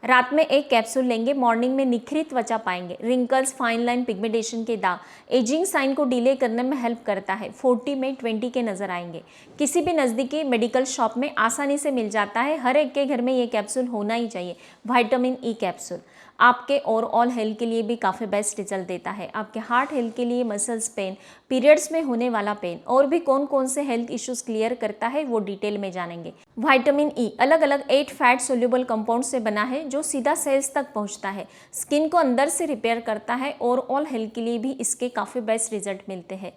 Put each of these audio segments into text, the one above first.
रात में एक कैप्सूल लेंगे, मॉर्निंग में निखरी त्वचा पाएंगे, रिंकल्स, फाइन लाइन, पिगमेंटेशन के दाग, एजिंग साइन को डिले करने में हेल्प करता है। 40 में 20 के नजर आएंगे। किसी भी नज़दीकी मेडिकल शॉप में आसानी से मिल जाता है। हर एक के घर में ये कैप्सूल होना ही चाहिए। विटामिन ई कैप्सूल आपके ओवरऑल हेल्थ के लिए भी काफ़ी बेस्ट रिजल्ट देता है। आपके हार्ट हेल्थ के लिए, मसल्स पेन, पीरियड्स में होने वाला पेन और भी कौन कौन से हेल्थ इश्यूज क्लियर करता है वो डिटेल में जानेंगे। विटामिन ई अलग अलग 8 फैट सोल्यूबल कंपाउंड से बना है जो सीधा सेल्स तक पहुंचता है, स्किन को अंदर से रिपेयर करता है। ओवरऑल हेल्थ के लिए भी इसके काफ़ी बेस्ट रिजल्ट मिलते हैं।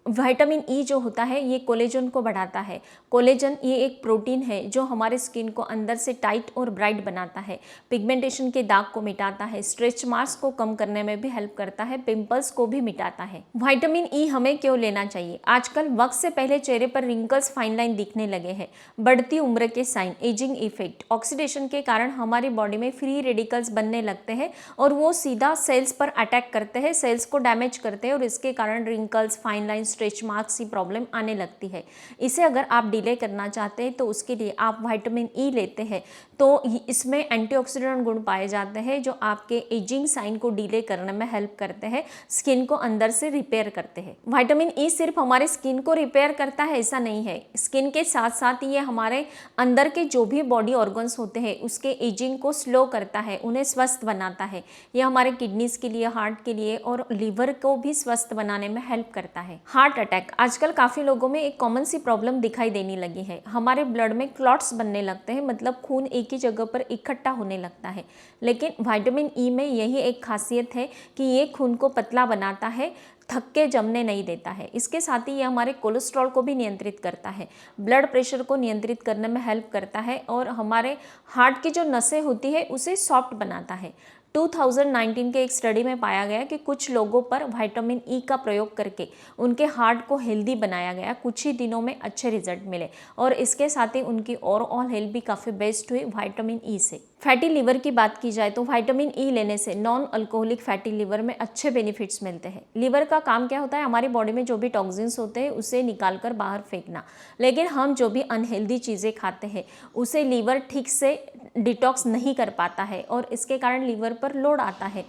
विटामिन ई जो होता है ये कोलेजन को बढ़ाता है। कोलेजन ये एक प्रोटीन है जो हमारे स्किन को अंदर से टाइट और ब्राइट बनाता है, पिगमेंटेशन के दाग को मिटाता है, स्ट्रेच मार्क्स को कम करने में भी हेल्प करता है, पिंपल्स को भी मिटाता है। विटामिन ई हमें क्यों लेना चाहिए? आजकल वक्त से पहले चेहरे पर रिंकल्स, फाइन लाइन दिखने लगे हैं, बढ़ती उम्र के साइन, एजिंग इफेक्ट, ऑक्सीडेशन के कारण हमारी बॉडी में फ्री रेडिकल्स बनने लगते हैं और वो सीधा सेल्स पर अटैक करते हैं, सेल्स को डैमेज करते हैं और इसके कारण wrinkles, fine line, stretch marks की प्रॉब्लम आने लगती है। इसे अगर आप डिले करना चाहते हैं तो उसके लिए आप विटामिन ई लेते हैं तो इसमें एंटीऑक्सीडेंट गुण पाए जाते हैं जो आपके एजिंग साइन को डिले करने में हेल्प करते हैं, स्किन को अंदर से रिपेयर करते हैं। विटामिन ई सिर्फ हमारे स्किन को रिपेयर करता है ऐसा नहीं है, स्किन के साथ साथ ये हमारे अंदर के जो भी बॉडी ऑर्गन्स होते हैं उसके एजिंग को स्लो करता है, उन्हें स्वस्थ बनाता है। यह हमारे किडनीज के लिए, हार्ट के लिए और लीवर को भी स्वस्थ बनाने में हेल्प करता है। हार्ट अटैक आजकल काफ़ी लोगों में एक कॉमन सी प्रॉब्लम दिखाई देने लगी है। हमारे ब्लड में क्लॉट्स बनने लगते हैं, मतलब खून एक ही जगह पर इकट्ठा होने लगता है। लेकिन विटामिन ई में यही एक खासियत है कि ये खून को पतला बनाता है, थक्के जमने नहीं देता है। इसके साथ ही ये हमारे कोलेस्ट्रॉल को भी नियंत्रित करता है, ब्लड प्रेशर को नियंत्रित करने में हेल्प करता है और हमारे हार्ट की जो नसें होती है उसे सॉफ्ट बनाता है। 2019 के एक स्टडी में पाया गया कि कुछ लोगों पर विटामिन ई का प्रयोग करके उनके हार्ट को हेल्दी बनाया गया, कुछ ही दिनों में अच्छे रिजल्ट मिले और इसके साथ ही उनकी ओवरऑल हेल्थ भी काफ़ी बेस्ट हुई विटामिन ई से। फैटी लिवर की बात की जाए तो विटामिन ई लेने से नॉन अल्कोहलिक फैटी लिवर में अच्छे बेनिफिट्स मिलते हैं। लिवर का काम क्या होता है? हमारी बॉडी में जो भी टॉक्सिन्स होते हैं उसे निकाल कर बाहर फेंकना, लेकिन हम जो भी अनहेल्दी चीज़ें खाते हैं उसे लिवर ठीक से डिटॉक्स नहीं कर पाता है और इसके कारण लिवर पर लोड आता है।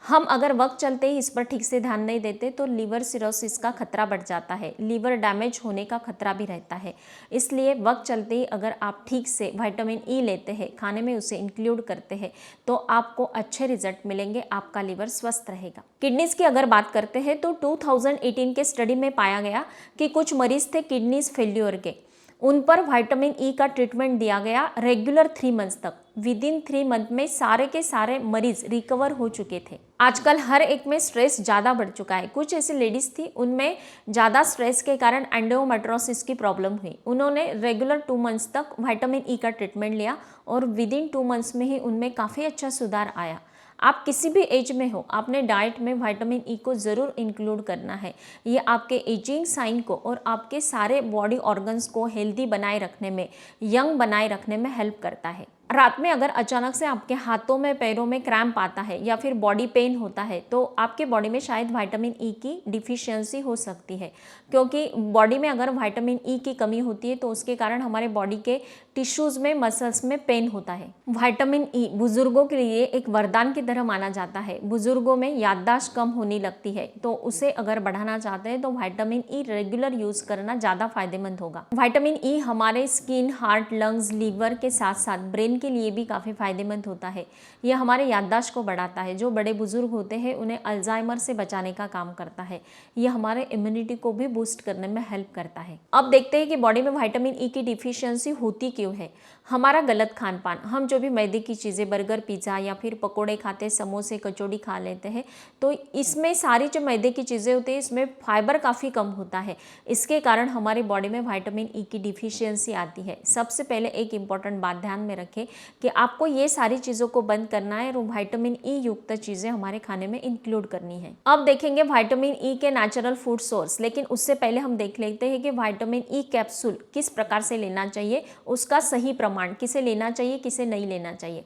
हम अगर वक्त चलते ही इस पर ठीक से ध्यान नहीं देते तो लिवर सिरोसिस का खतरा बढ़ जाता है, लिवर डैमेज होने का खतरा भी रहता है। इसलिए वक्त चलते ही अगर आप ठीक से विटामिन ई लेते हैं, खाने में उसे इंक्लूड करते हैं तो आपको अच्छे रिजल्ट मिलेंगे, आपका लिवर स्वस्थ रहेगा। किडनीज की अगर बात करते हैं तो 2018 के स्टडी में पाया गया कि कुछ मरीज थे किडनीज फेल्यूर के, उन पर विटामिन ई का ट्रीटमेंट दिया गया रेगुलर 3 मंथ्स तक। विद इन 3 मंथ में सारे के सारे मरीज रिकवर हो चुके थे। आजकल हर एक में स्ट्रेस ज़्यादा बढ़ चुका है। कुछ ऐसी लेडीज़ थी उनमें ज़्यादा स्ट्रेस के कारण एंडोमेट्रोसिस की प्रॉब्लम हुई, उन्होंने रेगुलर 2 मंथ्स तक विटामिन ई का ट्रीटमेंट लिया और विद इन 2 मंथ्स में ही उनमें काफ़ी अच्छा सुधार आया। आप किसी भी एज में हो, आपने डाइट में विटामिन ई को ज़रूर इंक्लूड करना है। ये आपके एजिंग साइन को और आपके सारे बॉडी ऑर्गन्स को हेल्दी बनाए रखने में, यंग बनाए रखने में हेल्प करता है। रात में अगर अचानक से आपके हाथों में, पैरों में क्रैम्प आता है या फिर बॉडी पेन होता है तो आपके बॉडी में शायद विटामिन ई की डिफिशियंसी हो सकती है, क्योंकि बॉडी में अगर विटामिन ई की कमी होती है तो उसके कारण हमारे बॉडी के टिश्यूज़ में, मसल्स में पेन होता है। विटामिन ई बुजुर्गों के लिए एक वरदान की तरह माना जाता है। बुजुर्गों में याददाश्त कम होने लगती है तो उसे अगर बढ़ाना चाहते हैं तो विटामिन ई रेगुलर यूज़ करना ज़्यादा फायदेमंद होगा। विटामिन ई हमारे स्किन, हार्ट, लंग्स, लीवर के साथ साथ ब्रेन के लिए भी काफ़ी फायदेमंद होता है। यह हमारे याददाश्त को बढ़ाता है। जो बड़े बुजुर्ग होते हैं उन्हें अल्जाइमर से बचाने का काम करता है। यह हमारे इम्यूनिटी को भी बूस्ट करने में हेल्प करता है। अब देखते हैं कि बॉडी में विटामिन ई की डिफिशियंसी होती क्यों है। हमारा गलत खान पान, हम जो भी मैदे की चीज़ें, बर्गर, पिज़्ज़ा या फिर पकोड़े खाते, समोसे, कचौड़ी खा लेते हैं तो इसमें सारी जो मैदे की चीज़ें होती है इसमें फाइबर काफ़ी कम होता है। इसके कारण हमारी बॉडी में विटामिन ई की डिफिशियंसी आती है। सबसे पहले एक इम्पॉर्टेंट बात ध्यान में रखें कि आपको ये सारी चीज़ों को बंद करना है और विटामिन ई युक्त चीज़ें हमारे खाने में इंक्लूड करनी है। अब देखेंगे विटामिन ई के नेचुरल फूड सोर्स, लेकिन उससे पहले हम देख लेते हैं कि विटामिन ई कैप्सूल किस प्रकार से लेना चाहिए, उसका सही प्रमाण, किसे लेना चाहिए, किसे नहीं लेना चाहिए।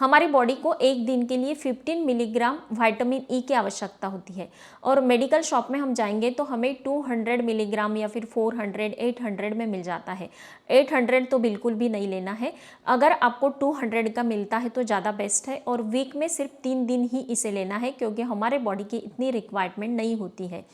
हमारी बॉडी को एक दिन के लिए 15 मिलीग्राम विटामिन ई की आवश्यकता होती है और मेडिकल शॉप में हम जाएंगे तो हमें 200 मिलीग्राम या फिर 400, 800 में मिल जाता है। 800 तो बिल्कुल भी नहीं लेना है। अगर आपको 200 का मिलता है तो ज़्यादा बेस्ट है और वीक में सिर्फ 3 दिन ही इसे लेना है, क्योंकि हमारे बॉडी की इतनी रिक्वायरमेंट नहीं होती है।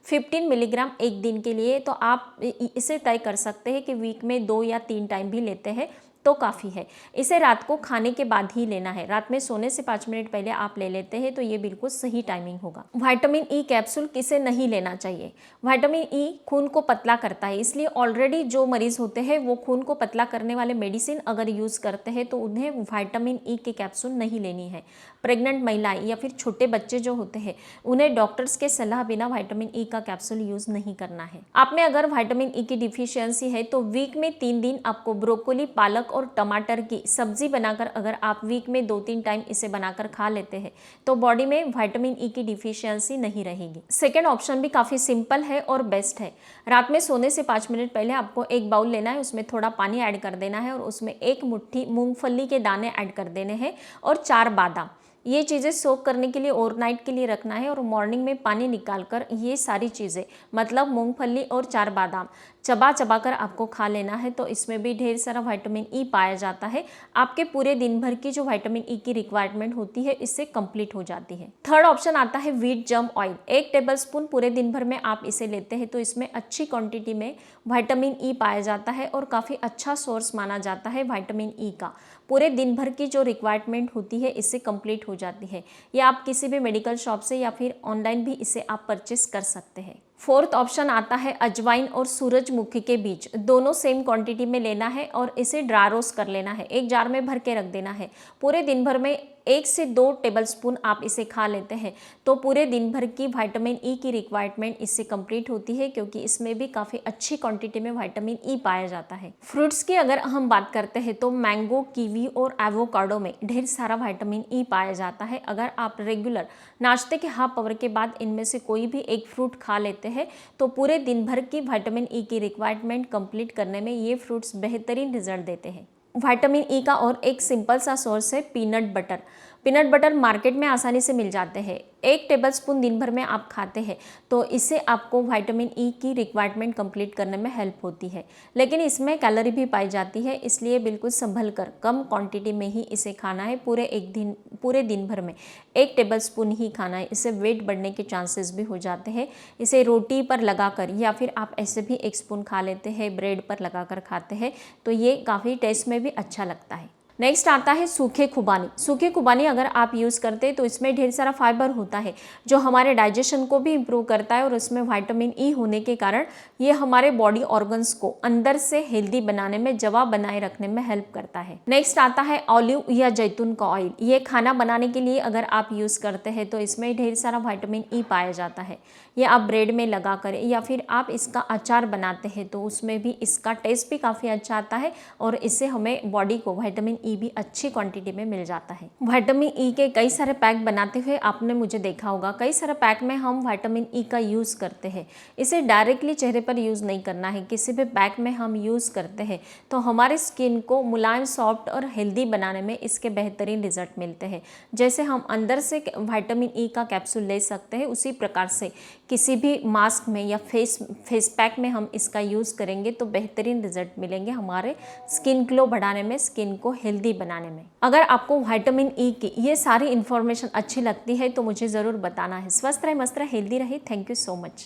15 मिलीग्राम एक दिन के लिए, तो आप इसे तय कर सकते हैं कि वीक में 2 या 3 टाइम भी लेते हैं तो काफ़ी है। इसे रात को खाने के बाद ही लेना है। रात में सोने से 5 मिनट पहले आप ले लेते हैं तो ये बिल्कुल सही टाइमिंग होगा। विटामिन ई कैप्सूल किसे नहीं लेना चाहिए? विटामिन ई खून को पतला करता है, इसलिए ऑलरेडी जो मरीज होते हैं वो खून को पतला करने वाले मेडिसिन अगर यूज़ करते हैं तो उन्हें विटामिन ई की कैप्सूल नहीं लेनी है। प्रेग्नेंट महिलाएं या फिर छोटे बच्चे जो होते हैं उन्हें डॉक्टर्स के सलाह बिना विटामिन ई का कैप्सूल यूज़ नहीं करना है। आप में अगर विटामिन ई की डिफिशियंसी है तो वीक में 3 दिन आपको ब्रोकोली, पालक और टमाटर की सब्जी बनाकर अगर आप वीक में 2-3 टाइम इसे बनाकर खा लेते हैं तो बॉडी में विटामिन ई की डिफिशियंसी नहीं रहेगी। सेकेंड ऑप्शन भी काफ़ी सिंपल है और बेस्ट है। रात में सोने से 5 मिनट पहले आपको एक बाउल लेना है, उसमें थोड़ा पानी ऐड कर देना है और उसमें 1 मुट्ठी मूंगफली के दाने ऐड कर देने हैं और 4 बादाम। ये चीज़ें सोक करने के लिए ओवरनाइट के लिए रखना है और मॉर्निंग में पानी निकालकर ये सारी चीज़ें मतलब मूंगफली और 4 बादाम चबा चबा कर आपको खा लेना है। तो इसमें भी ढेर सारा विटामिन ई पाया जाता है। आपके पूरे दिन भर की जो विटामिन ई की रिक्वायरमेंट होती है इससे कंप्लीट हो जाती है। थर्ड ऑप्शन आता है व्हीट जर्म ऑयल। 1 टेबलस्पून पूरे दिन भर में आप इसे लेते हैं तो इसमें अच्छी क्वांटिटी में विटामिन ई पाया जाता है और काफ़ी अच्छा सोर्स माना जाता है विटामिन ई का। पूरे दिन भर की जो रिक्वायरमेंट होती है इससे कंप्लीट हो जाती है। या आप किसी भी मेडिकल शॉप से या फिर ऑनलाइन भी इसे आप परचेस कर सकते हैं। फोर्थ ऑप्शन आता है अजवाइन और सूरजमुखी के बीज। दोनों सेम क्वांटिटी में लेना है और इसे ड्राई रोस्ट कर लेना है। एक जार में भर के रख देना है। पूरे दिन भर में 1 से 2 टेबलस्पून आप इसे खा लेते हैं तो पूरे दिन भर की विटामिन ई की रिक्वायरमेंट इससे कंप्लीट होती है, क्योंकि इसमें भी काफ़ी अच्छी क्वांटिटी में विटामिन ई पाया जाता है। फ्रूट्स की अगर हम बात करते हैं तो मैंगो, कीवी और एवोकाडो में ढेर सारा विटामिन ई पाया जाता है। अगर आप रेगुलर नाश्ते के हाफ आवर के बाद इनमें से कोई भी एक फ्रूट खा लेते हैं तो पूरे दिन भर की विटामिन ई की रिक्वायरमेंट कंप्लीट करने में ये फ्रूट्स बेहतरीन रिजल्ट देते हैं। विटामिन ई का और एक सिंपल सा सोर्स है peanut butter. Peanut butter market में आसानी से मिल जाते हैं। 1 टेबलस्पून दिन भर में आप खाते हैं तो इससे आपको विटामिन ई की रिक्वायरमेंट कंप्लीट करने में हेल्प होती है, लेकिन इसमें कैलोरी भी पाई जाती है, इसलिए बिल्कुल संभल कर कम क्वांटिटी में ही इसे खाना है। पूरे दिन भर में 1 टेबलस्पून ही खाना है। इससे वेट बढ़ने के चांसेस भी हो जाते हैं। इसे रोटी पर लगाकर या फिर आप ऐसे भी 1 स्पून खा लेते हैं, ब्रेड पर लगाकर खाते हैं तो ये काफ़ी टेस्ट में भी अच्छा लगता है। नेक्स्ट आता है सूखे खुबानी। सूखे खुबानी अगर आप यूज़ करते हैं तो इसमें ढेर सारा फाइबर होता है जो हमारे डाइजेशन को भी इम्प्रूव करता है और इसमें विटामिन ई होने के कारण ये हमारे बॉडी ऑर्गन्स को अंदर से हेल्दी बनाने में, जवाब बनाए रखने में हेल्प करता है। नेक्स्ट आता है ऑलिव या जैतून का ऑयल। ये खाना बनाने के लिए अगर आप यूज़ करते हैं तो इसमें ढेर सारा विटामिन ई पाया जाता है। ये आप ब्रेड में लगा कर या फिर आप इसका अचार बनाते हैं तो उसमें भी इसका टेस्ट भी काफ़ी अच्छा आता है और इससे हमें बॉडी को विटामिन ई भी अच्छी क्वांटिटी में मिल जाता है। विटामिन ई के कई सारे पैक बनाते हुए आपने मुझे देखा होगा। कई सारे पैक में हम विटामिन ई का यूज़ करते हैं। इसे डायरेक्टली चेहरे पर यूज़ नहीं करना है। किसी भी पैक में हम यूज़ करते हैं तो हमारे स्किन को मुलायम, सॉफ्ट और हेल्दी बनाने में इसके बेहतरीन रिजल्ट मिलते हैं। जैसे हम अंदर से विटामिन ई का कैप्सूल ले सकते हैं, उसी प्रकार से किसी भी मास्क में या फेस पैक में हम इसका यूज़ करेंगे तो बेहतरीन रिजल्ट मिलेंगे हमारे स्किन ग्लो बढ़ाने में, स्किन को हेल्दी बनाने में। अगर आपको विटामिन ई की ये सारी इन्फॉर्मेशन अच्छी लगती है तो मुझे ज़रूर बताना है। स्वस्थ रहे, मस्त रहे, हेल्दी रहे। Thank you so much.